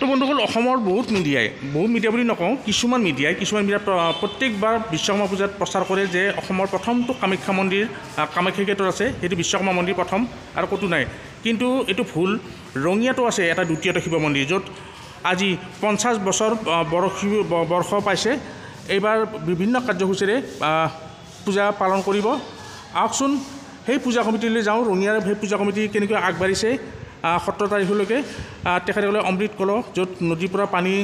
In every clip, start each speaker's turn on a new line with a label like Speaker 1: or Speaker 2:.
Speaker 1: তো বন্ধুসকল বহুত মিডিয়া বুলি নকওঁ কিছুমান মিডিয়াই প্ৰত্যেকবাৰ বিশ্বকৰ্মা পূজাত প্ৰচাৰ কৰে যে অসমৰ প্ৰথমটো কামাখ্যা মন্দিৰ কামাখ্যা গেটত আছে সেইটো বিশ্বকৰ্মা মন্দিৰ প্ৰথম আৰু ক'তো নাই কিন্তু এইটো ভুল ৰঙিয়াতো আছে এটা দ্বিতীয়টো শিৱ মন্দিৰ য'ত আজি 50 বছৰ বৰ্ষ পাইছে এইবাৰ বিভিন্ন কাৰ্যসূচীৰে পূজা পালন কৰিব আহকচোন সেই পূজা কমিটিলৈ যাওঁ ৰঙিয়াৰ সেই পূজা কমিটি কেনেকৈ আগবাঢ়িছে 17 তাৰিখলৈকে তেখেতসকলে অমৃত কলহ য'ত নদীৰ পৰা পানী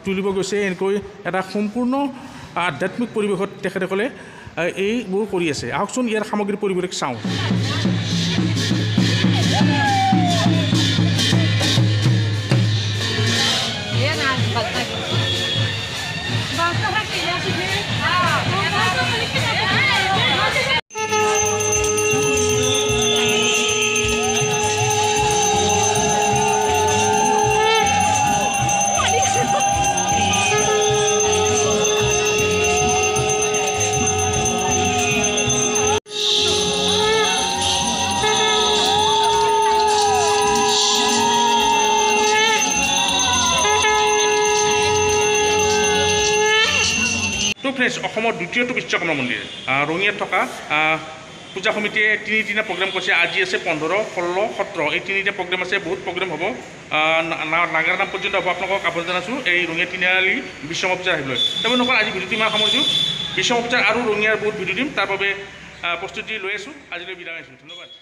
Speaker 1: তুলিব গৈছে এনেকৈ এটা সম্পূৰ্ণ আধ্যাত্মিক পৰিৱেশত তেখেতসকলে এইবোৰ কৰি আছে আহকচোন ইয়াৰ সামগ্ৰী পৰিৱেশ চাওঁ ফ্ৰেছ অসমৰ দ্বিতীয়টো বিশ্বকৰ্মা মন্দিৰ ৰঙিয়াত থকা পূজা সমিতিয়ে 3 দিনীয়া প্ৰগ্ৰাম কৰিছে আজি আছে 15, 16, 17 এই 3 দিনীয়া প্ৰগ্ৰাম আছে বহুত প্ৰগ্ৰাম হ'ব নাগাৰ নাম পৰ্যন্ত হ'ব আপোনালোকক আহ্বান জনাইছোঁ এই ৰঙিয়া তিনিআলি বিশ্বকৰ্মা পূজা আহিবলৈ তাৰপৰা নকল আজি ভিডিঅ'টো ইমান সামৰিছোঁ বিশ্বকৰ্মা পূজাৰ আৰু ৰঙিয়াৰ বহুত ভিডিঅ' দিম তাৰ বাবে প্ৰস্তুতি লৈ আছোঁ আজিলৈ বিদায় আছোঁ ধন্যবাদ